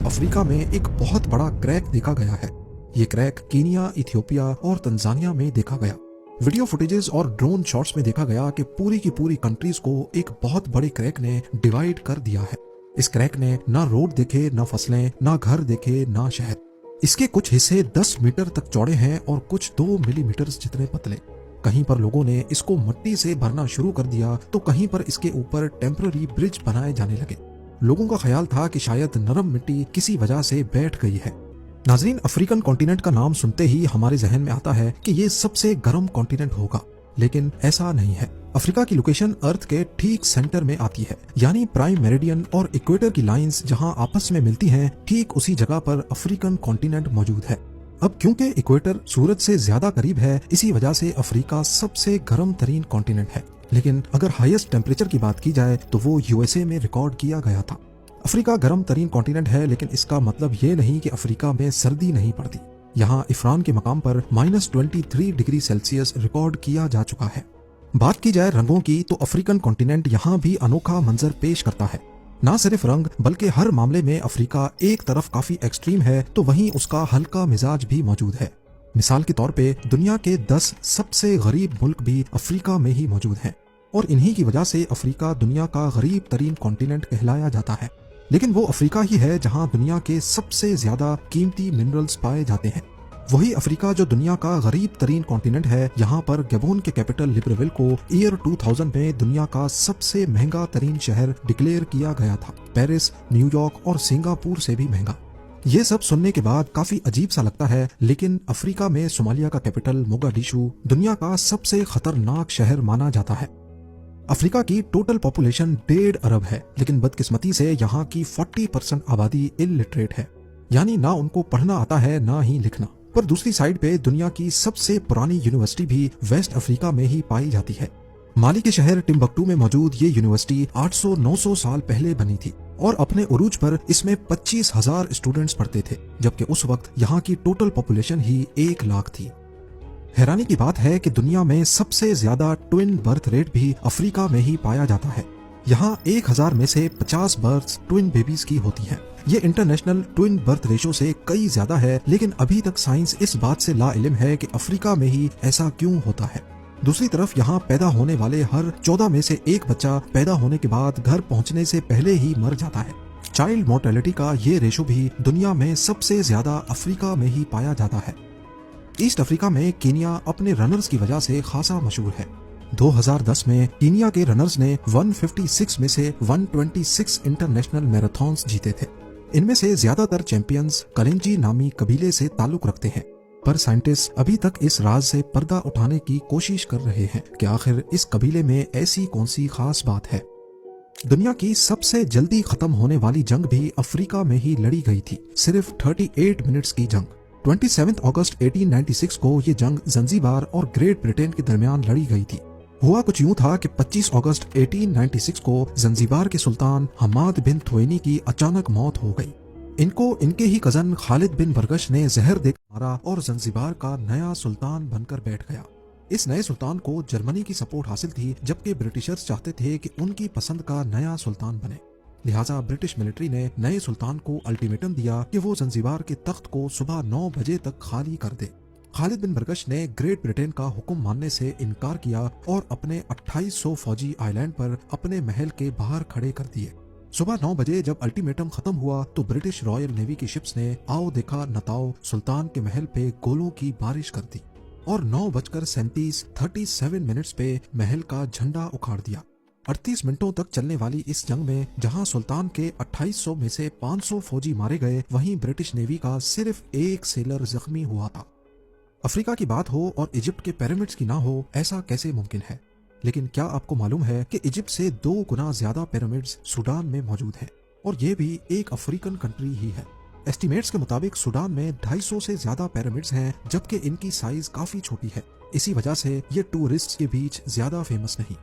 Africa में एक बहुत बड़ा क्रैक देखा गया है। ये क्रैक कीनिया, इथियोपिया और तंजानिया में देखा गया। वीडियो फुटेजेस और ड्रोन शॉट्स में देखा गया कि पूरी की पूरी कंट्रीज को एक बहुत बड़े क्रैक ने डिवाइड कर दिया है। इस क्रैक ने ना रोड देखे, ना फसलें, ना घर देखे, ना शहर। इसके कुछ हिस्से 10 मीटर तक चौड़े हैं और कुछ 2 मिलीमीटर जितने पतले। कहीं पर लोगों ने इसको मिट्टी से भरना शुरू कर दिया तो कहीं पर इसके ऊपर टेम्पररी ब्रिज बनाए जाने लगे। लोगों का ख्याल था कि शायद नरम मिट्टी किसी वजह से बैठ गई है। नाजरीन, अफ्रीकन कॉन्टिनेंट का नाम सुनते ही हमारे जहन में आता है कि ये सबसे गर्म कॉन्टिनेंट होगा, लेकिन ऐसा नहीं है। अफ्रीका की लोकेशन अर्थ के ठीक सेंटर में आती है, यानी प्राइम मेरिडियन और इक्वेटर की लाइंस जहां आपस में मिलती हैं, ठीक उसी जगह पर अफ्रीकन कॉन्टिनेंट मौजूद है। अब क्योंकि इक्वेटर सूरज से ज्यादा करीब है, इसी वजह से अफ्रीका सबसे गर्म तरीन कॉन्टिनेंट है। लेकिन अगर हाईएस्ट टेम्परेचर की बात की जाए तो वो यूएसए में रिकॉर्ड किया गया था। अफ्रीका गर्म तरीन कॉन्टिनेंट है, लेकिन इसका मतलब ये नहीं कि अफ्रीका में सर्दी नहीं पड़ती। यहाँ इफरान के मकाम पर -23 डिग्री सेल्सियस रिकॉर्ड किया जा चुका है। बात की जाए रंगों की तो अफ्रीकन कॉन्टिनेंट यहाँ भी अनोखा मंजर पेश करता है। ना सिर्फ रंग, बल्कि हर मामले में अफ्रीका एक तरफ काफी एक्सट्रीम है तो वहीं उसका हल्का मिजाज भी मौजूद है। मिसाल के तौर पे दुनिया के 10 सबसे गरीब मुल्क भी अफ्रीका में ही मौजूद हैं और इन्हीं की वजह से अफ्रीका दुनिया का गरीब तरीन कॉन्टिनेंट कहलाया जाता है। लेकिन वो अफ्रीका ही है जहां दुनिया के सबसे ज्यादा कीमती मिनरल्स पाए जाते हैं। वही अफ्रीका जो दुनिया का गरीब तरीन कॉन्टिनेंट है, यहाँ पर गबोन के कैपिटल लिब्रेविल को ईयर 2000 में दुनिया का सबसे महंगा तरीन शहर डिक्लेयर किया गया था। पेरिस, न्यूयॉर्क और सिंगापुर से भी महंगा। ये सब सुनने के बाद काफी अजीब सा लगता है, लेकिन अफ्रीका में सोमालिया का कैपिटल मोगाडिशु दुनिया का सबसे खतरनाक शहर माना जाता है। अफ्रीका की टोटल पॉपुलेशन 1.5 अरब है, लेकिन बदकिस्मती से यहाँ की 40% आबादी इलिटरेट है, यानी ना उनको पढ़ना आता है ना ही लिखना। पर दूसरी साइड पे दुनिया की सबसे पुरानी यूनिवर्सिटी भी वेस्ट अफ्रीका में ही पाई जाती है। माली के शहर टिम्बकटू में मौजूद ये यूनिवर्सिटी 800-900 साल पहले बनी थी और अपने उरूज पर इसमें 25,000 स्टूडेंट्स पढ़ते थे, जबकि उस वक्त यहाँ की टोटल पॉपुलेशन ही 1 लाख थी। हैरानी की बात है कि दुनिया में सबसे ज्यादा ट्विन बर्थ रेट भी अफ्रीका में ही पाया जाता है। यहाँ 1000 में से 50 बर्थ्स ट्विन बेबीज की होती हैं। ये इंटरनेशनल ट्विन बर्थ रेशो से कई ज्यादा है, लेकिन अभी तक साइंस इस बात से लाइल्म है कि अफ्रीका में ही ऐसा क्यों होता है। दूसरी तरफ यहाँ पैदा होने वाले हर 14 में से एक बच्चा पैदा होने के बाद घर पहुँचने से पहले ही मर जाता है। चाइल्ड मोर्टेलिटी का ये रेशो भी दुनिया में सबसे ज्यादा अफ्रीका में ही पाया जाता है। ईस्ट अफ्रीका में कीनिया अपने रनर्स की वजह से खासा मशहूर है। 2010 में कीनिया के रनर्स ने 156 में से 126 इंटरनेशनल मैराथन्स जीते थे। इनमें से ज्यादातर चैंपियंस कलेंजी नामी कबीले से ताल्लुक रखते हैं, पर साइंटिस्ट अभी तक इस राज से पर्दा उठाने की कोशिश कर रहे हैं कि आखिर इस कबीले में ऐसी कौन सी खास बात है। दुनिया की सबसे जल्दी खत्म होने वाली जंग भी अफ्रीका में ही लड़ी गई थी, सिर्फ 38 मिनट्स की जंग। 27 अगस्त 1896 को ये जंग जंजीबार और ग्रेट ब्रिटेन के दरमियान लड़ी गई थी। हुआ कुछ यूं था कि 25 अगस्त 1896 को जंजीबार के सुल्तान हमाद बिन थोइनी की अचानक मौत हो गई। इनको इनके ही कजन खालिद बिन बरगश ने जहर देकर मारा और जंजीबार का नया सुल्तान बनकर बैठ गया। इस नए सुल्तान को जर्मनी की सपोर्ट हासिल थी, जबकि ब्रिटिशर्स चाहते थे कि उनकी पसंद का नया सुल्तान बने। लिहाजा ब्रिटिश मिलिट्री ने नए सुल्तान को अल्टीमेटम दिया कि वो जंजीबार के तख्त को सुबह 9 बजे तक खाली कर दे। खालिद बिन बरगश ने ग्रेट ब्रिटेन का हुक्म मानने से इनकार किया और अपने 2800 फौजी आइलैंड पर अपने महल के बाहर खड़े कर दिए। सुबह 9 बजे जब अल्टीमेटम खत्म हुआ तो ब्रिटिश रॉयल नेवी की शिप्स ने आओ देखा नताओ सुल्तान के महल पे गोलों की बारिश कर दी और 9:37 मिनट्स पे महल का झंडा उखाड़ दिया। 38 मिनटों तक चलने वाली इस जंग में जहां सुल्तान के 2800 में से 500 फौजी मारे गए, वहीं ब्रिटिश नेवी का सिर्फ एक सेलर जख्मी हुआ था। अफ्रीका की बात हो और इजिप्ट के पिरामिड्स की ना हो, ऐसा कैसे मुमकिन है? लेकिन क्या आपको मालूम है कि इजिप्ट से 2 गुना ज्यादा पिरामिड्स सूडान में मौजूद हैं और ये भी एक अफ्रीकन कंट्री ही है। एस्टिमेट्स के मुताबिक सूडान में 250 से ज्यादा पिरामिड्स हैं, जबकि इनकी साइज काफी छोटी है। इसी वजह से ये टूरिस्ट के बीच ज्यादा फेमस नहीं।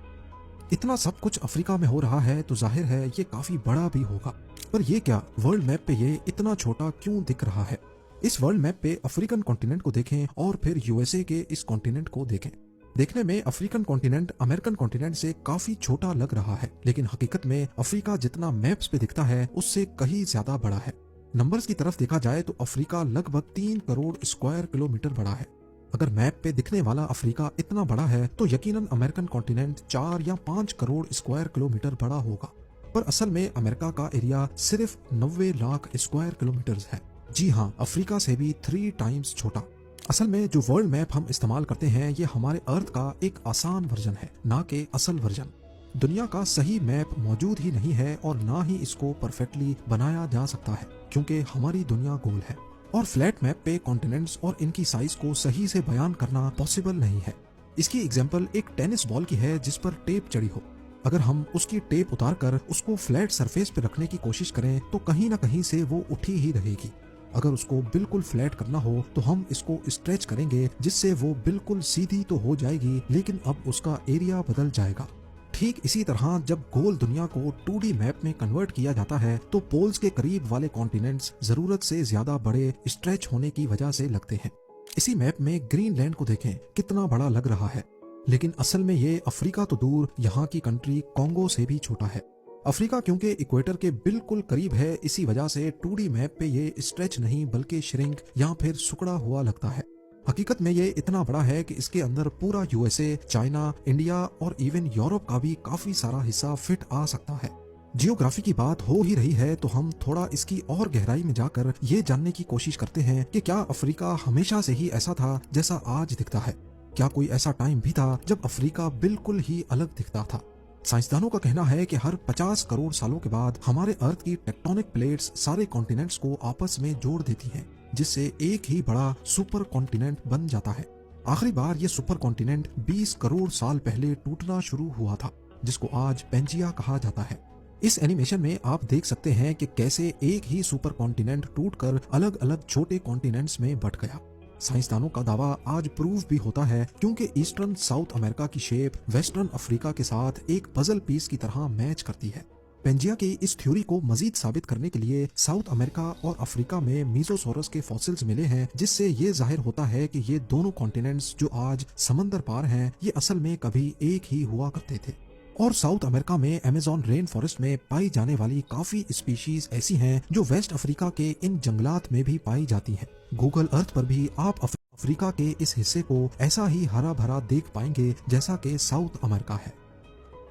इतना सब कुछ अफ्रीका में हो रहा है तो जाहिर है ये काफी बड़ा भी होगा, पर ये क्या वर्ल्ड मैप पे ये इतना छोटा क्यों दिख रहा है? इस वर्ल्ड मैप पे अफ्रीकन कॉन्टिनेंट को देखें और फिर यूएसए के इस कॉन्टिनेंट को देखें। देखने में अफ्रीकन कॉन्टिनेंट अमेरिकन कॉन्टिनेंट से काफी छोटा लग रहा है, लेकिन हकीकत में अफ्रीका जितना मैप्स पे दिखता है उससे कहीं ज्यादा बड़ा है। नंबर्स की तरफ देखा जाए तो अफ्रीका लगभग 3 करोड़ स्क्वायर किलोमीटर बड़ा है। अगर मैप पे दिखने वाला अफ्रीका इतना बड़ा है तो यकीनन अमेरिकन कॉन्टिनेंट 4 या 5 करोड़ स्क्वायर किलोमीटर बड़ा होगा। पर असल में अमेरिका का एरिया सिर्फ 90 लाख स्क्वायर किलोमीटर है। जी हाँ, अफ्रीका से भी 3 टाइम्स छोटा। असल में जो वर्ल्ड मैप हम इस्तेमाल करते हैं ये हमारे अर्थ का एक आसान वर्जन है, ना कि असल वर्जन। दुनिया का सही मैप मौजूद ही नहीं है और ना ही इसको परफेक्टली बनाया जा सकता है, क्योंकि हमारी दुनिया गोल है और फ्लैट मैप पे कॉन्टिनेंट्स और इनकी साइज को सही से बयान करना पॉसिबल नहीं है। इसकी एग्जांपल एक टेनिस बॉल की है जिस पर टेप चढ़ी हो। अगर हम उसकी टेप उतारकर उसको फ्लैट सरफेस पे रखने की कोशिश करें तो कहीं ना कहीं से वो उठी ही रहेगी। अगर उसको बिल्कुल फ्लैट करना हो तो हम इसको स्ट्रेच करेंगे जिससे वो बिल्कुल सीधी तो हो जाएगी, लेकिन अब उसका एरिया बदल जाएगा। ठीक इसी तरह जब गोल दुनिया को 2D मैप में कन्वर्ट किया जाता है तो पोल्स के करीब वाले कॉन्टिनेंट्स जरूरत से ज्यादा बड़े स्ट्रेच होने की वजह से लगते हैं। इसी मैप में ग्रीनलैंड को देखें, कितना बड़ा लग रहा है, लेकिन असल में ये अफ्रीका तो दूर, यहाँ की कंट्री कॉन्गो से भी छोटा है। अफ्रीका क्योंकि इक्वेटर के बिल्कुल करीब है, इसी वजह से 2D मैप पे ये स्ट्रेच नहीं बल्कि श्रिंक या फिर सिकुड़ा हुआ लगता है। हकीकत में ये इतना बड़ा है कि इसके अंदर पूरा यूएसए, चाइना, इंडिया और इवन यूरोप का भी काफी सारा हिस्सा फिट आ सकता है। जियोग्राफी की बात हो ही रही है तो हम थोड़ा इसकी और गहराई में जाकर ये जानने की कोशिश करते हैं कि क्या अफ्रीका हमेशा से ही ऐसा था जैसा आज दिखता है। क्या कोई ऐसा टाइम भी था जब अफ्रीका बिल्कुल ही अलग दिखता था। साइंसदानों का कहना है कि हर 50 करोड़ सालों के बाद हमारे अर्थ की टेक्टोनिक प्लेट्स सारे कॉन्टिनेंट्स को आपस में जोड़ देती हैं, जिससे एक ही बड़ा सुपर कॉन्टिनेंट बन जाता है। आखिरी बार ये सुपर कॉन्टिनेंट 20 करोड़ साल पहले टूटना शुरू हुआ था, जिसको आज पेंजिया कहा जाता है। इस एनिमेशन में आप देख सकते हैं कि कैसे एक ही सुपर कॉन्टिनेंट टूटकर अलग अलग छोटे कॉन्टिनेंट्स में बंट गया। साइंसदानों का दावा आज प्रूव भी होता है, क्योंकि ईस्टर्न साउथ अमेरिका की शेप वेस्टर्न अफ्रीका के साथ एक पजल पीस की तरह मैच करती है। पेंजिया की इस थ्योरी को मजीद साबित करने के लिए साउथ अमेरिका और अफ्रीका में मीजोसोरस के फॉसिल्स मिले हैं, जिससे ये जाहिर होता है कि ये दोनों कॉन्टिनेंट्स जो आज समंदर पार हैं, ये असल में कभी एक ही हुआ करते थे। और साउथ अमेरिका में अमेज़न रेन फॉरेस्ट में पाई जाने वाली काफी स्पीशीज ऐसी हैं जो वेस्ट अफ्रीका के इन जंगलात में भी पाई जाती हैं। गूगल अर्थ पर भी आप अफ्रीका के इस हिस्से को ऐसा ही हरा भरा देख पाएंगे जैसा कि साउथ अमेरिका है।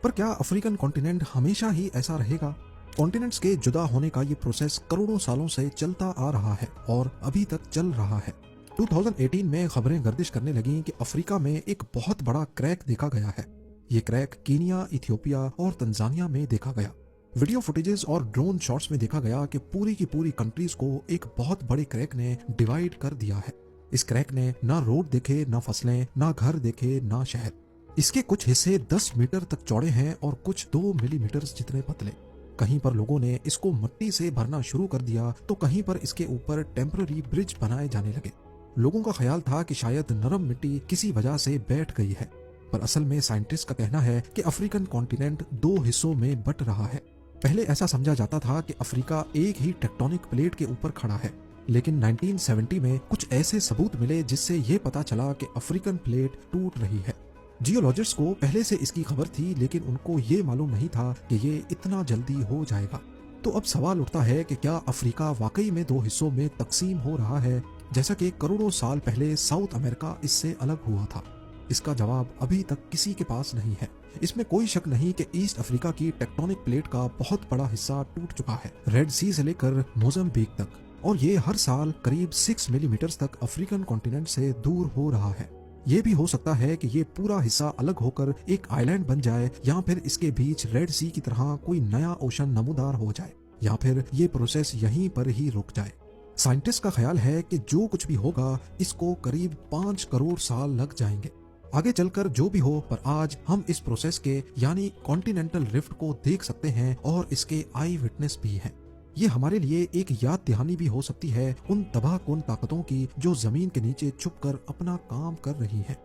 पर क्या अफ्रीकन कॉन्टिनेंट हमेशा ही ऐसा रहेगा? कॉन्टिनेंट्स के जुदा होने का ये प्रोसेस करोड़ों सालों से चलता आ रहा है और अभी तक चल रहा है। 2018 में खबरें गर्दिश करने लगी कि अफ्रीका में एक बहुत बड़ा क्रैक देखा गया है। ये क्रैक कीनिया, इथियोपिया और तंजानिया में देखा गया। वीडियो फुटेजेस और ड्रोन शॉट्स में देखा गया कि पूरी की पूरी कंट्रीज को एक बहुत बड़े क्रैक ने डिवाइड कर दिया है। इस क्रैक ने ना रोड देखे, ना फसलें, ना घर देखे, ना शहर। इसके कुछ हिस्से 10 मीटर तक चौड़े हैं और कुछ 2 मिलीमीटर जितने पतले। कहीं पर लोगों ने इसको मिट्टी से भरना शुरू कर दिया तो कहीं पर इसके ऊपर टेम्पररी ब्रिज बनाए जाने लगे। लोगों का ख्याल था कि शायद नरम मिट्टी किसी वजह से बैठ गई है, पर असल में साइंटिस्ट का कहना है कि अफ्रीकन कॉन्टिनेंट 2 हिस्सों में बट रहा है। पहले ऐसा समझा जाता था कि अफ्रीका एक ही टेक्टोनिक प्लेट के ऊपर खड़ा है, लेकिन 1970 में कुछ ऐसे सबूत मिले जिससे ये पता चला कि अफ्रीकन प्लेट टूट रही है। जियोलॉजिस्ट्स को पहले से इसकी खबर थी, लेकिन उनको ये मालूम नहीं था कि ये इतना जल्दी हो जाएगा। तो अब सवाल उठता है कि क्या अफ्रीका वाकई में 2 हिस्सों में तकसीम हो रहा है, जैसा कि करोड़ों साल पहले साउथ अमेरिका इससे अलग हुआ था? इसका जवाब अभी तक किसी के पास नहीं है। इसमें कोई शक नहीं कि ईस्ट अफ्रीका की टेक्टोनिक प्लेट का बहुत बड़ा हिस्सा टूट चुका है, रेड सी से लेकर मोजाम्बिक तक, और ये हर साल करीब 6 मिलीमीटर तक अफ्रीकन कॉन्टिनेंट से दूर हो रहा है। ये भी हो सकता है कि ये पूरा हिस्सा अलग होकर एक आइलैंड बन जाए, या फिर इसके बीच रेड सी की तरह कोई नया ओशन नमूदार हो जाए, या फिर ये प्रोसेस यहीं पर ही रुक जाए। साइंटिस्ट का ख्याल है कि जो कुछ भी होगा इसको करीब 5 करोड़ साल लग जाएंगे। आगे चलकर जो भी हो, पर आज हम इस प्रोसेस के यानी कॉन्टिनेंटल रिफ्ट को देख सकते हैं और इसके आई विटनेस भी हैं। ये हमारे लिए एक याद दहानी भी हो सकती है उन तबाहकुन ताकतों की जो जमीन के नीचे छुपकर अपना काम कर रही हैं।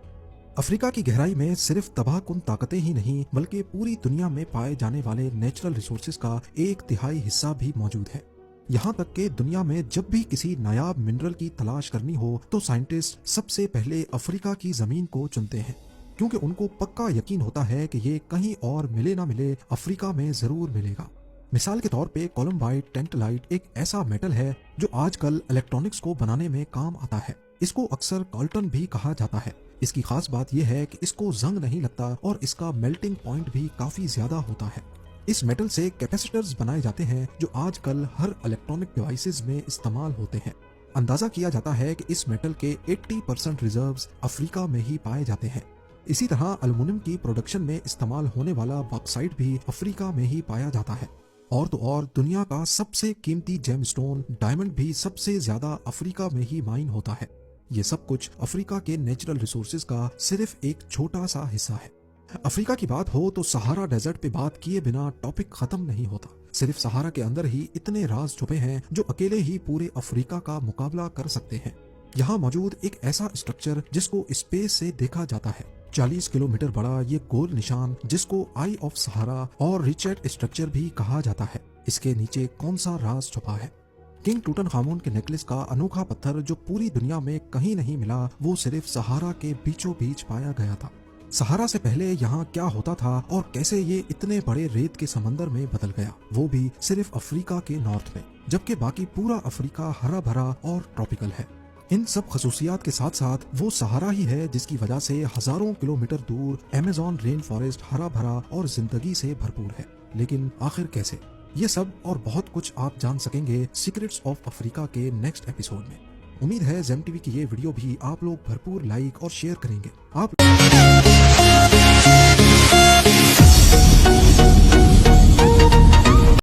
अफ्रीका की गहराई में सिर्फ तबाहकुन ताकतें ही नहीं, बल्कि पूरी दुनिया में पाए जाने वाले नेचुरल रिसोर्सेज का 1/3 हिस्सा भी मौजूद है। यहाँ तक कि दुनिया में जब भी किसी नायाब मिनरल की तलाश करनी हो तो साइंटिस्ट सबसे पहले अफ्रीका की जमीन को चुनते हैं, क्योंकि उनको पक्का यकीन होता है कि ये कहीं और मिले ना मिले, अफ्रीका में जरूर मिलेगा। मिसाल के तौर पे कोलम्बाइट टेंटलाइट एक ऐसा मेटल है जो आजकल इलेक्ट्रॉनिक्स को बनाने में काम आता है। इसको अक्सर कॉल्टन भी कहा जाता है। इसकी खास बात यह है कि इसको जंग नहीं लगता और इसका मेल्टिंग पॉइंट भी काफी ज्यादा होता है। इस मेटल से कैपेसिटर्स बनाए जाते हैं जो आजकल हर इलेक्ट्रॉनिक डिवाइसेस में इस्तेमाल होते हैं। अंदाजा किया जाता है कि इस मेटल के 80% रिजर्व्स अफ्रीका में ही पाए जाते हैं। इसी तरह अल्युमिनियम की प्रोडक्शन में इस्तेमाल होने वाला बॉक्साइट भी अफ्रीका में ही पाया जाता है। और तो और दुनिया का सबसे कीमती जेमस्टोन डायमंड भी सबसे ज्यादा अफ्रीका में ही माइन होता है। ये सब कुछ अफ्रीका के नेचुरल रिसोर्सेज का सिर्फ एक छोटा सा हिस्सा है। अफ्रीका की बात हो तो सहारा डेजर्ट पे बात किए बिना टॉपिक खत्म नहीं होता। सिर्फ सहारा के अंदर ही इतने राज छुपे हैं जो अकेले ही पूरे अफ्रीका का मुकाबला कर सकते हैं। यहाँ मौजूद एक ऐसा स्ट्रक्चर जिसको स्पेस से देखा जाता है। 40 किलोमीटर बड़ा ये गोल निशान जिसको आई ऑफ सहारा और रिचर्ड स्ट्रक्चर भी कहा जाता है, इसके नीचे कौन सा राज छुपा है? किंग टूटनखामुन के नेकलेस का अनोखा पत्थर जो पूरी दुनिया में कहीं नहीं मिला, वो सिर्फ सहारा के बीचों बीच पाया गया था। सहारा से पहले यहाँ क्या होता था और कैसे ये इतने बड़े रेत के समंदर में बदल गया, वो भी सिर्फ अफ्रीका के नॉर्थ में, जबकि बाकी पूरा अफ्रीका हरा भरा और ट्रॉपिकल है। इन सब खसूसियात के साथ साथ वो सहारा ही है जिसकी वजह से हजारों किलोमीटर दूर अमेज़न रेन फॉरेस्ट हरा भरा और जिंदगी से भरपूर है। लेकिन आखिर कैसे? ये सब और बहुत कुछ आप जान सकेंगे सीक्रेट्स ऑफ अफ्रीका के नेक्स्ट एपिसोड में। उम्मीद है जेम टीवी की ये वीडियो भी आप लोग भरपूर लाइक और शेयर करेंगे। आप